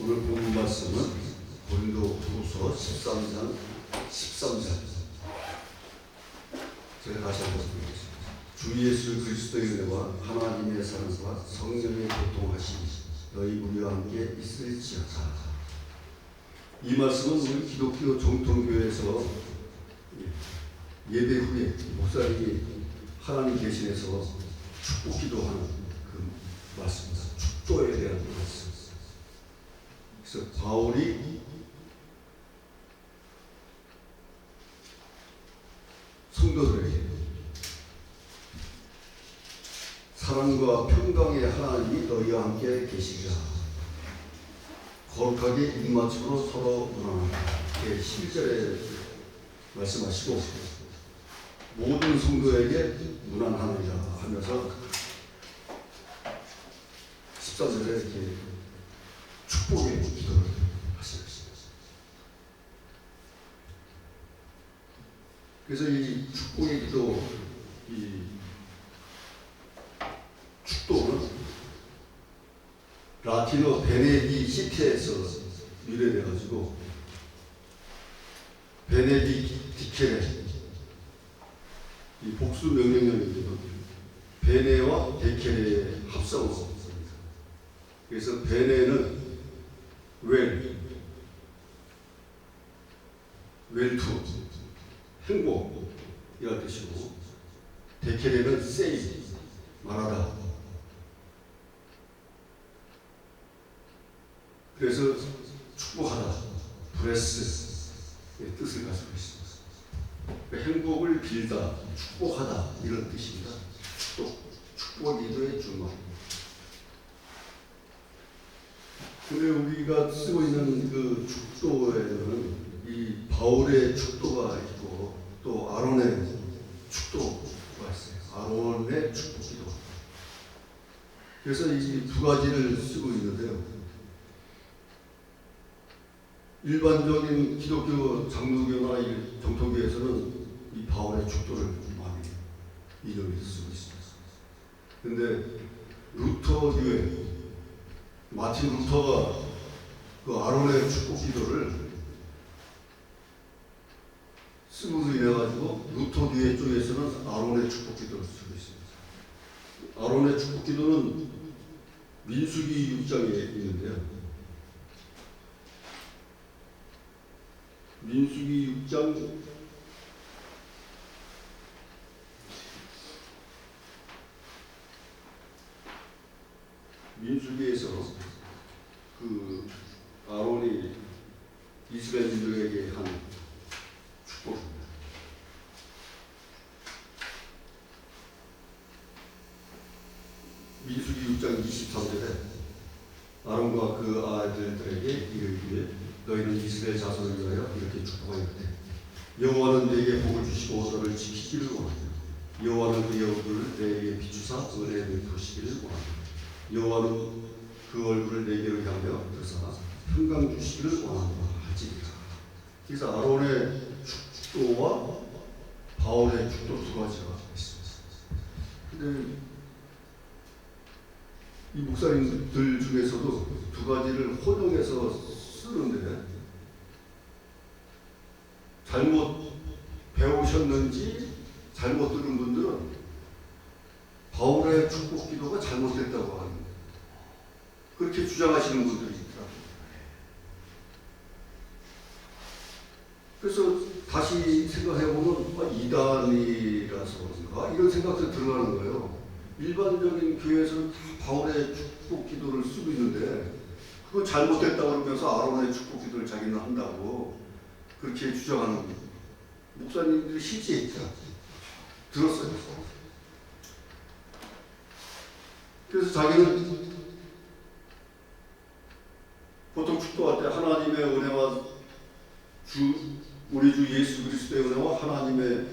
오늘 본 말씀은 고린도후서 13장 13절. 제가 다시 한번 읽겠습니다. 주 예수 그리스도의 은혜와 하나님의 사랑과 성령의 교통하심이 너희 우리와 함께 있을지어다. 이 말씀은 우리 기독교 정통교회에서 예배 후에 목사님이 하나님 계신에서 축복 기도하는 그 말씀입니다. 축도에 대한 말씀. 그래서 바울이 성도들에게 사랑과 평강의 하나님이 너희와 함께 계시리라. 거룩하게 입맞춤으로 서로 문안하라. 11절에 말씀하시고 모든 성도에게 문안하느니라 하면서 14절에 이렇게 축복의 기도를 하시는 것입니다. 그래서 이 축복의 기도, 이 축도는 라틴어 베네디시테에서 유래돼가지고 베네디디케레, 이 복수 명령형이거든요. 베네와 데케레의 합성어입니다. 그래서 베네는 웰투, 행복이라는 뜻이고, 데케레는 세이, 말하다. 그래서 축복하다, 브레스의 뜻을 가지고 있습니다. 행복을 빌다, 축복하다 이런 뜻입니다. 축복 기도의 준말입니다. 근데 우리가 쓰고 있는 그 축도에는 이 바울의 축도가 있고 또 아론의 축도가 있어요. 아론의 축복 기도. 그래서 이 두 가지를 쓰고 있는데요. 일반적인 기독교 장로교나 정통교에서는 이 바울의 축도를 많이 인용해서 쓰고 있습니다. 근데 루터교회 마틴 루터가 그 아론의 축복 기도를 쓰므로 인해 가지고 루터 교회 쪽에서는 아론의 축복 기도를 쓰고 있습니다. 아론의 축복 기도는 민수기 6장에 있는데요. 민수기 6장 민수기에서 그 아론이 이스라엘인들에게 한 축복입니다. 민수기 6장 23절에 아론과 그 아들들에게 이르기를 너희는 이스라엘 자손을 위하여 이렇게 축복하였대. 여호와는 내게 복을 주시고 너를 지키기를 원하며 여호와는 그 얼굴을 내게 비추사 은혜 베푸시기를 원하며 여호와는 그 얼굴을 내게로 향하여 드사 평강 주시기를 원하노라 할지니라. 그래서 아론의 축도와 바울의 축도 두 가지가 있습니다. 근데 이 목사님들 중에서도 두 가지를 혼용해서 쓰는데 잘못 배우셨는지 잘못 들은 분들은 바울의 축복 기도가 잘못됐다고 하는 그렇게 주장하시는 분들이 있더라고요. 그래서 다시 생각해보면 이단이라서 그런가 이런 생각도 들어가는 거예요. 일반적인 교회에서는 바울의 축복 기도를 쓰고 있는데 그거 잘못됐다고 그러면서 아론의 축복 기도를 자기는 한다고 그렇게 주장하는 목사님들이 실제 있죠. 들었어요. 그래서 자기는 보통 축도할 때 하나님의 은혜와 우리 주 예수 그리스도의 은혜와 하나님의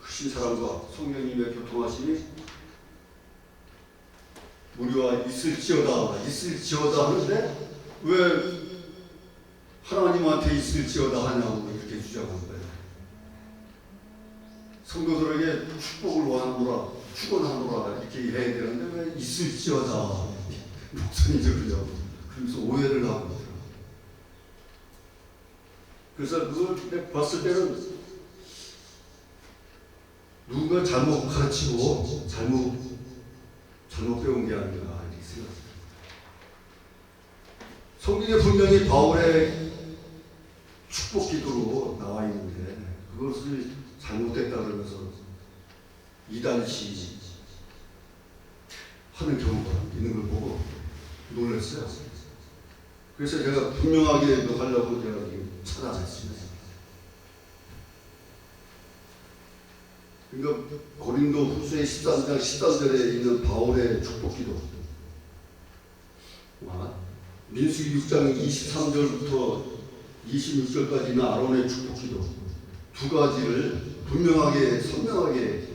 크신 사랑과 성령님의 교통하심이 우리와 있을지어다 하는데 왜 하나님한테 있을지어다 하냐고 이렇게 주장하는 거예요. 성도들에게 축복을 원하노라 축원하노라 이렇게 해야 되는데 왜 있을지어다 목사님이 그러냐고 그러면서 오해를 하고 있더라고요. 그래서 그걸 내가 봤을 때는 누군가 잘못 가르치고 잘못 배운 게 아닌가 이렇게 생각합니다. 성경에 분명히 바울의 축복 기도로 나와 있는데 그것을 잘못됐다 그러면서 이단시 하는 경우가 있는 걸 보고 놀랐어요. 그래서 제가 분명하게 하려고 제가 찾아냈습니다. 그러니까 고린도 후서의 13장 13절에 있는 바울의 축복 기도, 민수기 6장 23절부터 26절까지 있는 아론의 축복 기도 두 가지를 분명하게 선명하게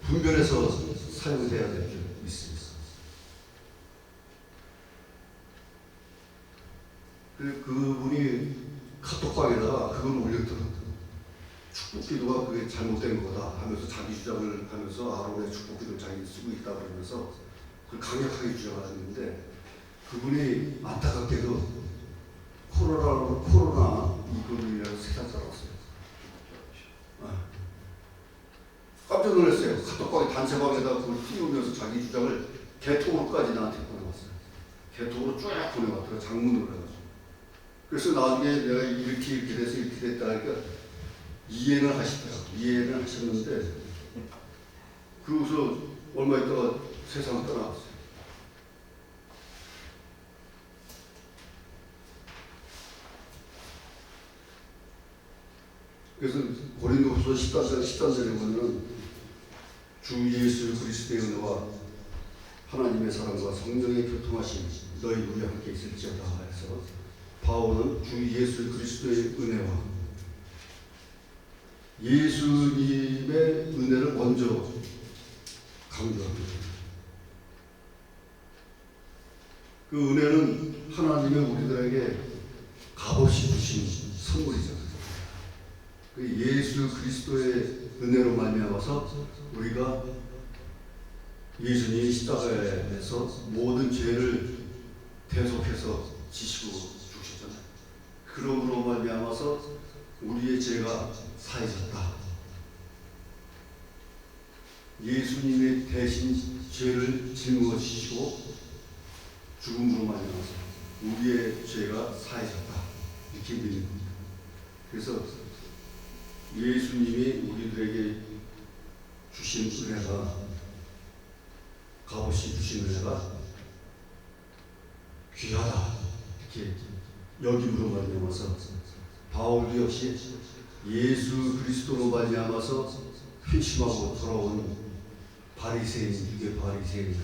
분별해서 사용해야 될 게 있습니다. 그분이 카톡방에다가 그걸 올렸더라고요. 축복기도가 그게 잘못된 거다 하면서 자기 주장을 하면서 아론의 축복기도를 자기 쓰고 있다 그러면서 그걸 강력하게 주장하셨는데 그분이 안타깝게도 코로나 이걸로 인해서 세상 살았어요. 깜짝 놀랐어요. 카톡방에 단체방에다가 그걸 띄우면서 자기 주장을 개톡으로까지 나한테 보내왔어요. 개톡으로 쭉 보내왔더라고요. 장문으로 해가지고. 그래서 나중에 내가 이렇게 돼서 이렇게 됐다 하니까 이해는 하시더라고요. 이해는 하셨는데 그러고서 얼마 있다가 세상을 떠나갔어요. 그래서 고린도후서 13절에 보면 주 예수 그리스도의 은혜와 하나님의 사랑과 성령의 교통하심 너희 우리 함께 있을지어다 해서 바울은 주 예수 그리스도의 은혜와 예수님의 은혜를 먼저 강조합니다. 그 은혜는 하나님의 우리들에게 값없이 주신 선물이잖아요. 그 예수 그리스도의 은혜로 말미암아서 우리가 예수님이 십자가에서 모든 죄를 대속해서 지시고 죽으셨잖아요. 그러므로 말미암아서 우리의 죄가 사해졌다. 예수님의 대신 죄를 짊어지시고 죽음으로 말미암아서 우리의 죄가 사해졌다. 이렇게 믿는 겁니다. 그래서 예수님이 우리들에게 주신 은혜가 값없이 주신 은혜가 귀하다 이렇게 여김으로 말미암아서 바울도 역시 예수 그리스도로 말미암아서 회심하고 돌아온 바리새인 유대 바리새인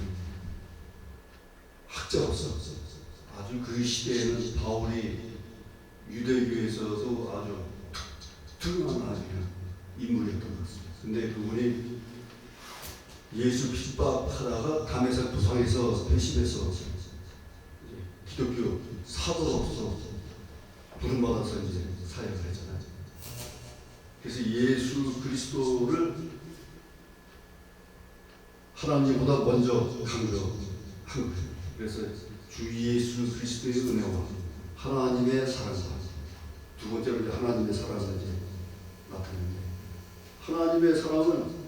학자로서 아주 그 시대에는 바울이 유대교에서도 아주 특별한 아주 인물이었던 것 같습니다. 근데 그분이 예수 핍박하다가 담에색 도상에서 회심해서 기독교 사도로서 부름받아서 이제 사역을 했잖아요. 그래서 예수 그리스도를 하나님보다 먼저 강조한 거예요. 그래서 주 예수 그리스도의 은혜와 하나님의 사랑과 두 번째로 이제 하나님의 사랑을 이제 나타내는데 하나님의 사랑은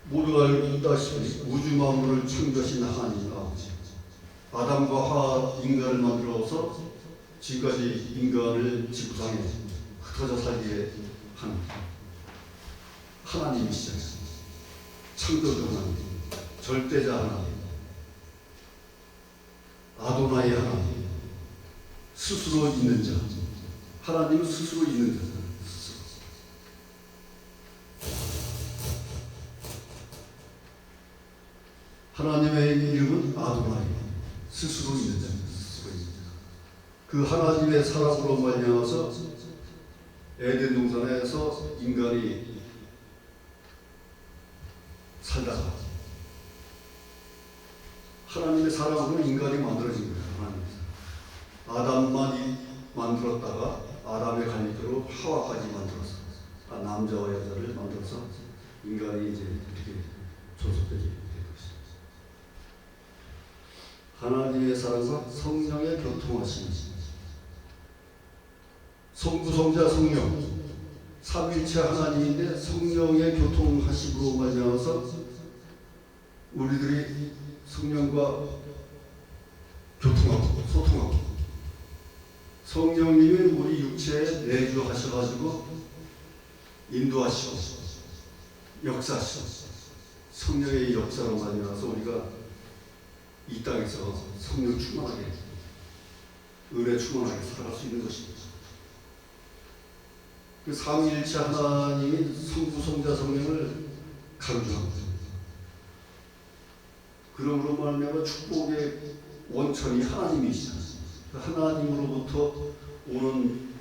모두가 알다시피 우주 만물을 창조하신 하나님 아버지 아담과 하와 인간을 만들어서 지금까지 인간을 지구상에 흩어져 살게 한 하나님이시잖아요. 창조주 하나님, 절대자 하나님, 아도나이 하나님, 스스로 있는 자. 하나님은 스스로 있는 자잖아요. 하나님의 이름은 아도나이, 스스로 있는 자입니다. 스스로 있는 자. 그 하나님의 사랑으로 말미암아서 에덴 동산에서 인간이 살다가 하나님의 사랑으로 인간이 만들어진 거예요. 하나님의 아담만 만들었다가 아담의 갈림대로 하와까지 만들어서 남자와 여자를 만들어서 인간이 이제 이렇게 존속되게 된 것입니다. 하나님의 사랑과 성령의 교통하심 성부, 성자, 성령 삼위일체 하나님인데 성령의 교통하심으로 말미암아서 우리들이 성령과 교통하고 소통하고 성령님이 우리 육체에 내주하셔가지고 인도하시고 역사하시고 성령의 역사로 말미암아서 우리가 이 땅에서 성령 충만하게 은혜 충만하게 살아갈 수 있는 것입니다. 그 삼위일체 하나님이 성부, 성자, 성령을 강조합니다. 그러므로 말미암아 축복의 원천이 하나님이시잖아요. 그 하나님으로부터 오는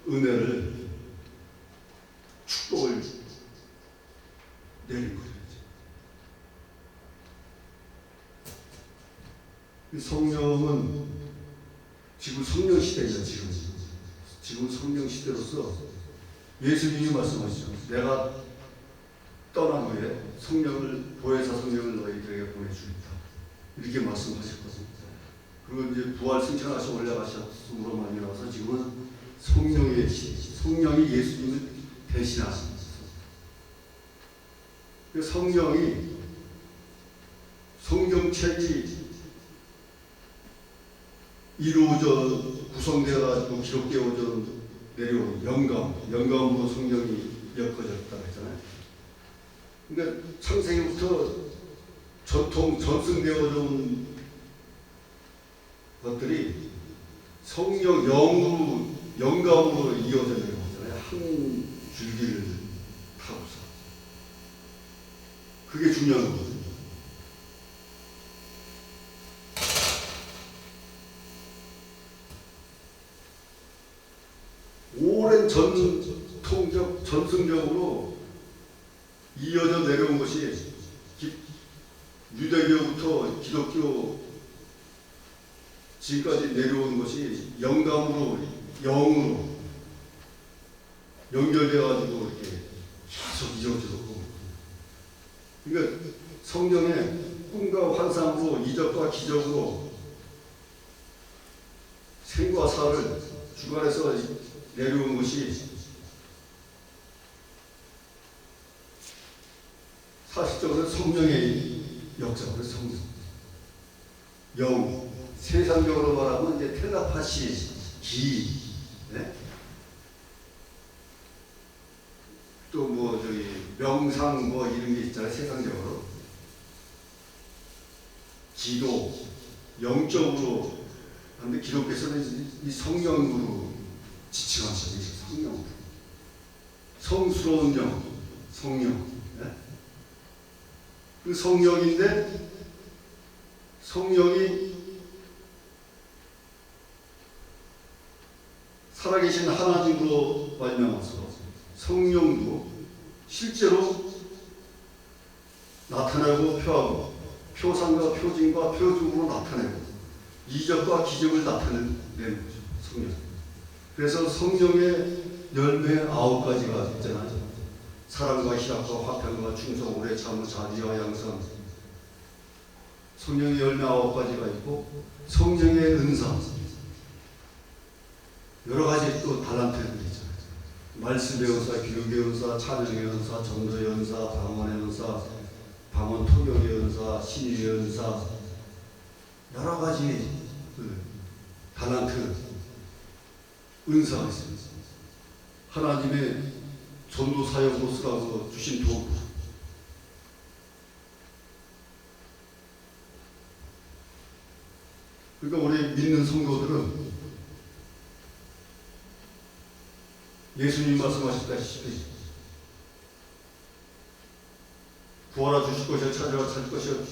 은혜를 축복을 내린 거죠. 그 성령은 지금 성령 시대입니다. 지금 성령 시대로서 예수님이 말씀하시죠. 내가 떠난 후에 성령을 보혜사 성령을 너희들에게 보내주겠다. 이렇게 말씀하셨거든요. 그리고 이제 부활 승천하셔 올라가셨음으로 말미암아서 지금은 성령이 예수님을 대신하십니다. 그 성령이 성경책이 이루어져 구성되어가지고 기록되어져 내려온 영감으로 성령이 엮어졌다 했잖아요. 그러니까 창세기부터 전승되어져 온 것들이 성령 영감으로 이어져 내려오잖아요. 한 줄기를 타고서. 그게 중요한 거거든요. 오랜 전승적으로 이어져 내려온 것이 유대교부터 기독교 지금까지 내려온 것이 영감으로 영으로 연결되어 가지고 이렇게 계속 이어지고, 그러니까 성령의 꿈과 환상으로 이적과 기적으로 생과 사를 주관해서 내려온 것이 사실적으로 성령의 역사거든요. 성령. 영. 세상적으로 말하면 이제 텔레파시, 네? 또 명상 이런 게 있잖아요. 세상적으로. 기도, 영적으로. 그런데 기독교에서는 이 성령으로 지칭하죠. 성령. 성스러운 영, 성령. 네? 그 성령인데 성령이 살아계신 하나님으로 말미암아서 성령도 실제로 나타나고 표하고 표상과 표징과 표적으로 나타내고 이적과 기적을 나타내는 거죠. 성령. 그래서 성령의 열매 9가지가 있잖아요. 사랑과 희락과 화평과 충성, 오래 참음, 자비와 양선. 성령의 열매 9가지가 있고 성령의 은사. 여러 가지 또 달란트들이 있잖아요. 말씀의 은사, 교육의 은사, 찬양의 은사, 전도의 은사, 방언의 은사, 방언 통역의 은사, 신유의 은사, 여러 가지 달란트, 은사가 있습니다. 하나님의 전도 사역으로 쓰라고 주신 도구. 그러니까 우리 믿는 성도들은 예수님 말씀하셨다시피 구하라 주실 것이요 찾으라 찾을 것이요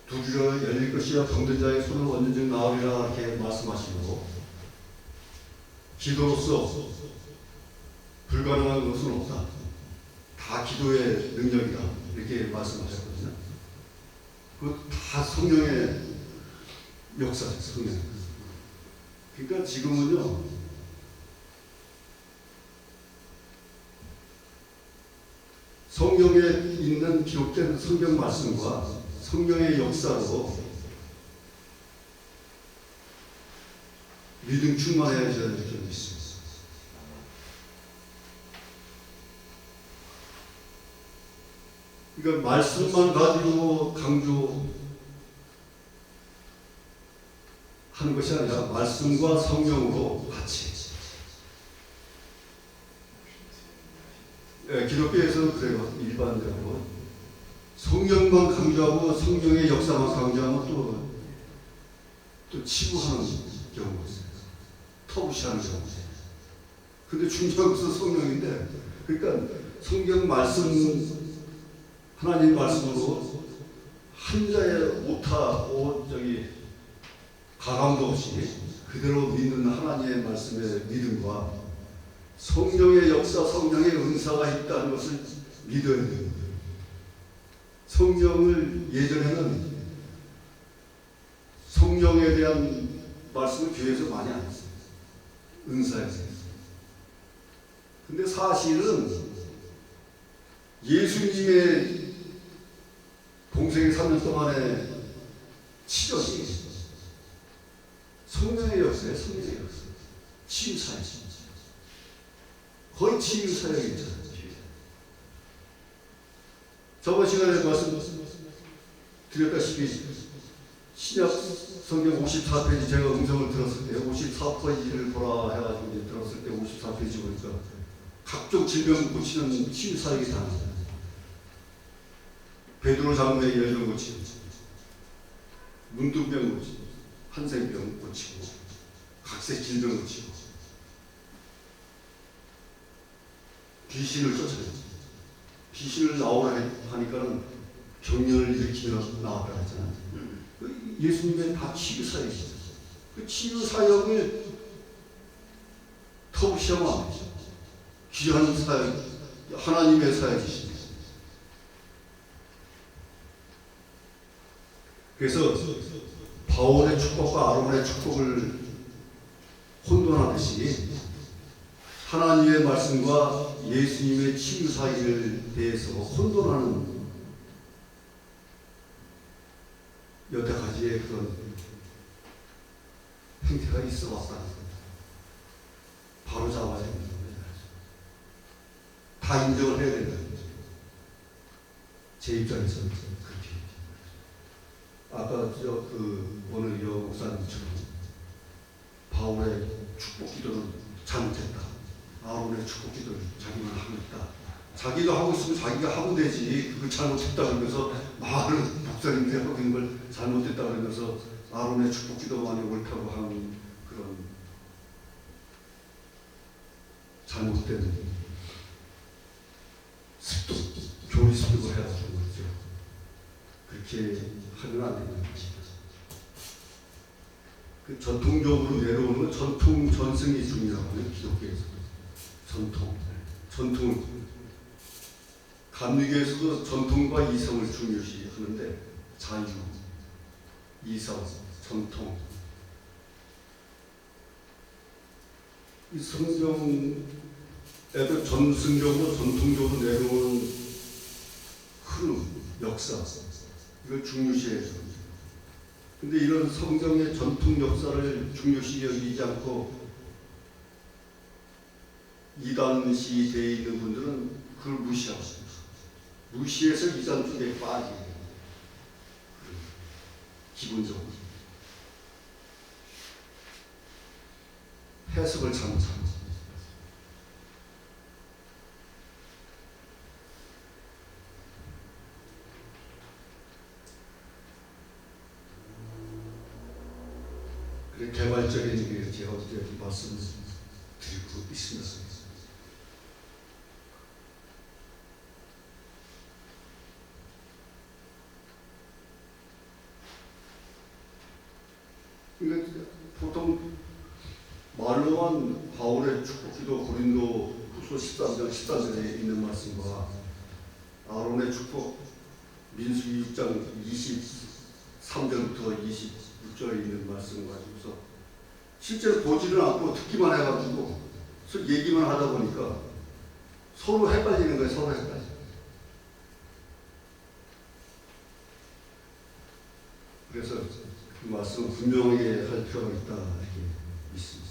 두드리라 열릴 것이요 병든 자의 손을 언제든지 나으리라 이렇게 말씀하시고, 기도로서 불가능한 것은 없다. 다 기도의 능력이다. 이렇게 말씀하셨거든요. 그 다 성령의 역사죠. 성령. 그러니까 지금은요, 성경에 있는 기록된 성경 말씀과 성령의 역사로 믿음 충만해야 될 점이 있습니다. 그러니까 말씀만 가지고 강조하는 것이 아니라 말씀과 성령으로 같이. 기독교에서는 그래요. 일반적으로 성령만 강조하고 성령의 역사만 강조하면 또 치부하는 경우가 있어요. 터부시하는 경우가 있어요. 근데 중요한 것은 성령인데, 그러니까 성경 말씀, 하나님 말씀으로 한자의 가감도 없이 그대로 믿는 하나님의 말씀의 믿음과 성령의 역사, 성령의 은사가 있다는 것을 믿어야 됩니다. 성령을 예전에는 성령에 대한 말씀을 교회에서 많이 안 했어요. 은사에서 했어요. 근데 사실은 예수님의 공생의 3년 동안의 치적이 성령의 역사예요. 성령의 역사. 치유사역. 거의 치유사역이잖아요. 저번 시간에 말씀드렸다시피 신약 성경 54페이지 제가 음성을 들었을 때 54페이지를 보라 해가지고 이제 들었을 때 54페이지 보니까 각종 질병 고치는 치유사역이 다 나와요. 베드로 장로의 열병 고치고, 문둥병 고치고, 한센병 고치고, 각색 질병 고치고, 귀신을 쫓아내고, 귀신을 나오라 하니까는 경련을 일으키며 나왔다 했잖아요. 예수님의 다 치유사역이죠. 그 치유사역을 터부시하면 귀한 사역, 하나님의 사역이십니다. 그래서 바울의 축복과 아론의 축복을 혼돈하듯이 하나님의 말씀과 예수님의 치유 사역에 대해서 혼돈하는 여태까지의 그런 행태가 있어 왔다는 겁니다. 바로 잡아야 됩니다. 다 인정을 해야 된다는 거죠. 제 입장에서는 그렇게. 아까 오늘 여 목사님처럼 바울의 축복 기도는 잘못했다. 아론의 축복 기도를 자기만 하고 있다. 자기가 하고 있으면 자기가 하면 되지. 그걸 잘못했다 그러면서 많은 목사님들이 하고 있는 걸 잘못했다 그러면서 아론의 축복 기도만이 옳다고 하는 그런 잘못된 습득, 교리 습득을 해가지고 거죠. 그렇게 하면 안 되는 것입니다. 그 전통적으로 내려오는 건 전통, 전승이 중이라고 하는 기독교에서 전통을 감리교에서도 전통과 이성을 중요시 하는데 자유, 이성, 전통 이 성경에도 전승적으로 전통적으로 내려오는 흐름, 역사 이걸 중요시해야 합니다. 근데 이런 성경의 전통 역사를 중요시 여기지 않고 이단시 되어 있는 분들은 그걸 무시하고 무시해서 이단 쪽에 빠지게 기본적으로 해석을 잘못하는 겁니다. 그래 개발적인 얘기를 제가 어제 말씀드리고 있습니다. 그러니까 보통 말로만 바울의 축복기도 고린도 후서 13장 13절에 있는 말씀과 아론의 축복 민수기 6장 23절부터 26절에 있는 말씀 가지고서 실제로 보지는 않고 듣기만 해가지고 얘기만 하다 보니까 서로 헷갈리는 거예요. 서로 헷갈려. 그래서 그 말씀을 분명하게 할 필요가 있다 이렇게 있습니다.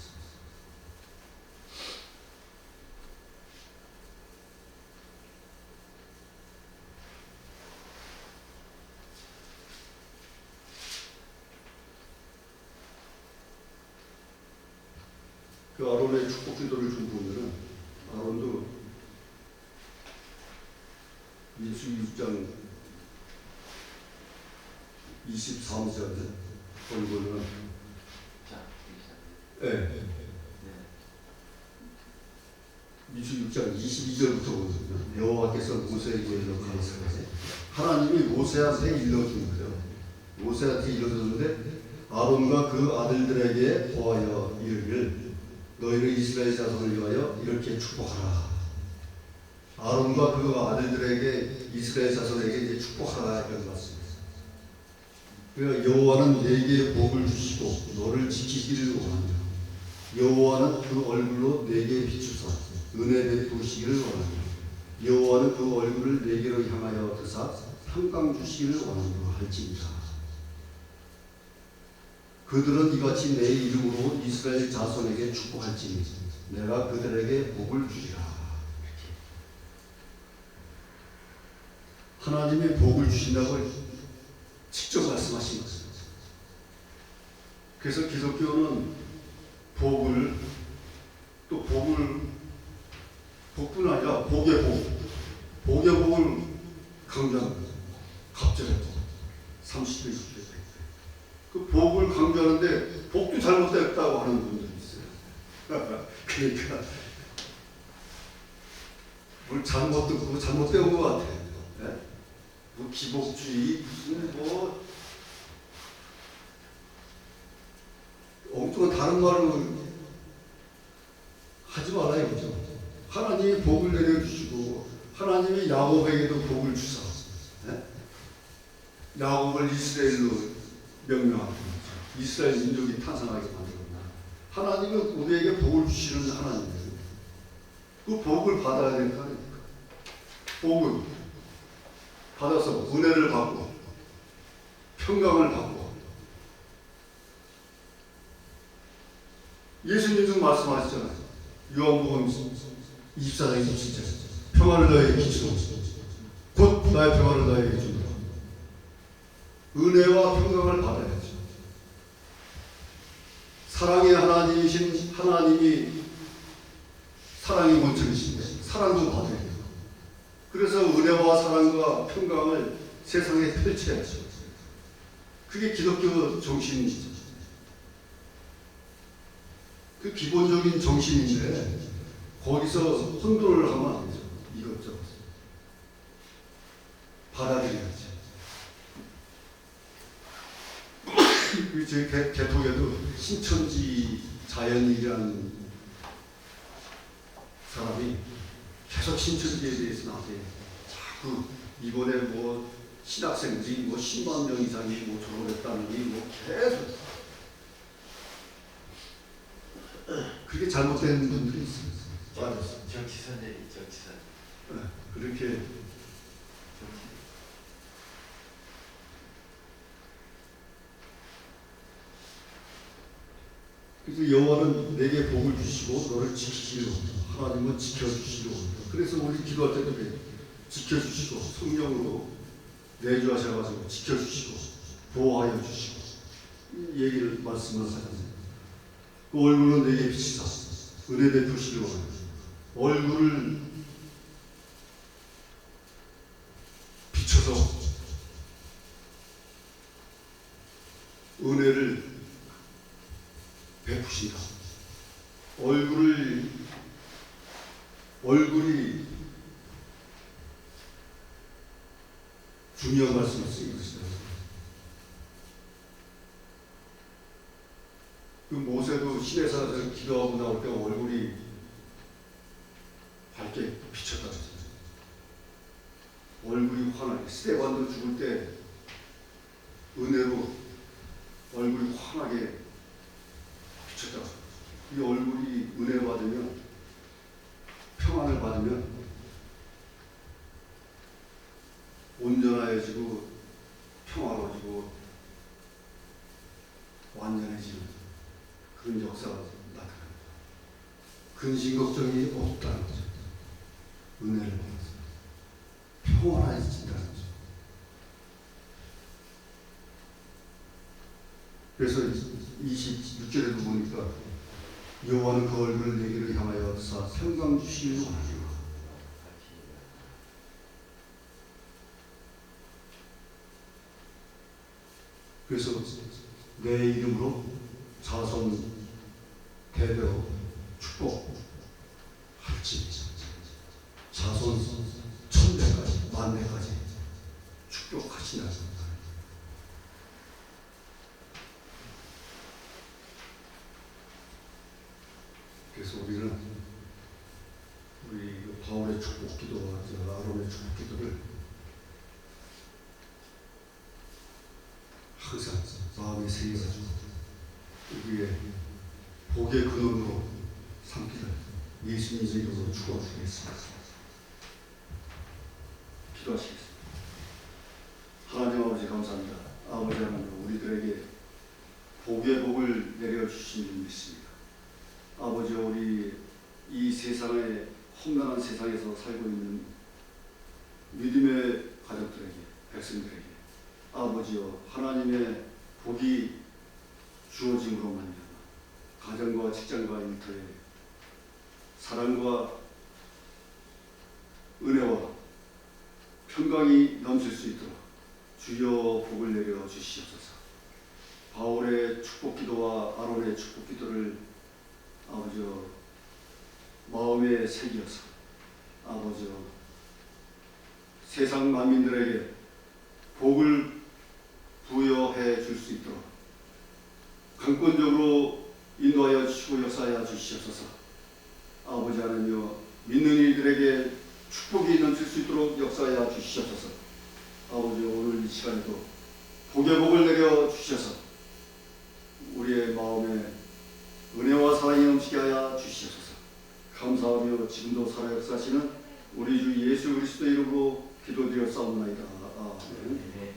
그 아론의 축복 기도를 좀 보면은 아론도 민수기 6장 23절에 거기 보면은 민수기 6장 22절부터 보거든요. 여호와께서 모세에게 가라사대 하나님이 모세한테 일러준 거예요. 모세한테 일러줬는데 아론과 그 아들들에게 보하여 이르기를 너희는 이스라엘 자손을 위하여 이렇게 축복하라. 아론과 그 아들들에게 이스라엘 자손에게 이제 축복하라 이런 말씀입니다. 그러니까 여호와는 내게 복을 주시고 너를 지키기를 원하며 여호와는 그 얼굴로 내게 비추사 은혜 베푸시기를 원하며 여호와는 그 얼굴을 내게로 향하여 드사 평강 주시기를 원하며 할지니라. 그들은 이같이 내 이름으로 이스라엘 자손에게 축복할지니 내가 그들에게 복을 주리라. 하나님이 복을 주신다고 직접 말씀하신 것입니다. 그래서 기독교는 복을 또 복뿐 아니라 복의 복을 강조하는 거죠. 갑자기 30배, 10배. 그 복을 강조하는데 복도 잘못됐다고 하는 분들이 있어요. 그러니까 뭘 잘못된 것 같아요. 네? 뭐 기복주의 무슨 뭐 엉뚱한 다른 말로 하지 말아요. 그죠? 하나님이 복을 내려주시고 하나님이 야곱에게도 복을 주사 네? 야곱을 이스라엘로 명명하고 이스라엘 민족이 탄생하게 만들었나. 하나님은 우리에게 복을 주시는 하나님이에요. 그 복을 받아야 될 거 아닙니까? 복을 받아서 은혜를 받고 평강을 받고 예수님도 말씀하셨잖아요. 요한복음 24장 27절 평안을 너에게 주시고 곧 나의 평안을 너에게 주노라. 은혜와 평강을 받아야죠. 사랑의 하나님이신 하나님이 사랑의 원천이신데 사랑도 받아야 돼요. 그래서 은혜와 사랑과 평강을 세상에 펼쳐야죠. 그게 기독교 정신이죠. 그 기본적인 정신인데 거기서 혼돈을 하면 안 되죠. 이것저것 받아들여야죠. 그 저희 개통에도 신천지 자연이라는 사람이 계속 신천지에 대해서 나한테 자꾸 이번에 뭐 신학생들이 뭐 10만 명 이상이 뭐 졸업했다느니 뭐 계속 그게 잘못된 분들이 있어요. 맞았어. 정치선이죠, 정치선. 네, 그렇게 그래서 여호와는 내게 복을 주시고 너를 지키시기로 합니다. 하나님은 지켜주시기로 합니다. 그래서 우리 기도할 때도 지켜주시고 성령으로 내주하셔가지고 지켜주시고 보호하여 주시고 이 얘기를 말씀을 하잖아요. 그 얼굴은 내게 비치사 은혜 베푸시기로 합니다. 얼굴을 비춰서 은혜를 베푸신다. 얼굴이 중요한 말씀을 쓰고 있습니다. 그 모세도 시내산에서 기도하고 나올 때 얼굴이 밝게 비쳤다. 얼굴이 환하게 스데반도 죽을 때 은혜로 얼굴이 환하게 비쳤다. 이 얼굴이 은혜 받으면 평안을 받으면 온전해지고 평화로워지고 완전해지는 그런 역사가 나타납니다. 근심 걱정이 없다는 거죠. 은혜를 받아서 평안해진다는 거죠. 그래서 26절에도 보니까 여호와는 그 얼굴을 내게로 향하여 사 평강 주시기를 원하노라. 그래서 내 이름으로 자손 대대로 축복할지 자손 천대까지 만대까지 축복하시나. 그래서 우리는 우리 바울의 축복기도와 아론의 축복기도를 항상 마음에 새겨가지고 우리의 복의 근원으로 삼기를 예수님 이름으로 축원드리겠습니다. 기도하시겠습니다. 하나님 아버지 감사합니다. 아버지 하나님 우리들에게 복의 복을 내려주신 줄 믿습니다. 아버지 우리 이 세상에 험난한 세상에서 살고 있는 믿음의 가족들에게 백성들에게 아버지여 하나님의 복이 주어짐으로 말미암아 가정과 직장과 일터에 사랑과 은혜와 평강이 넘칠 수 있도록 주여 복을 내려 주시옵소서. 바울의 축복기도와 아론의 축복기도를 아버지여 마음에 새겨서 아버지여 세상 만민들에게 복을 부여해 줄 수 있도록 강권적으로 인도하여 주시고 역사하여 주시옵소서. 아버지 하나님여 믿는 이들에게 축복이 넘칠 수 있도록 역사하여 주시옵소서. 아버지 오늘 이 시간에도 복의 복을 내려 주셔서 우리의 마음에 은혜와 사랑이 넘치게 하여 주시옵소서. 감사하며 지금도 살아 역사하시는 우리 주 예수 그리스도의 이름으로 기도드렸사옵나이다. 아멘.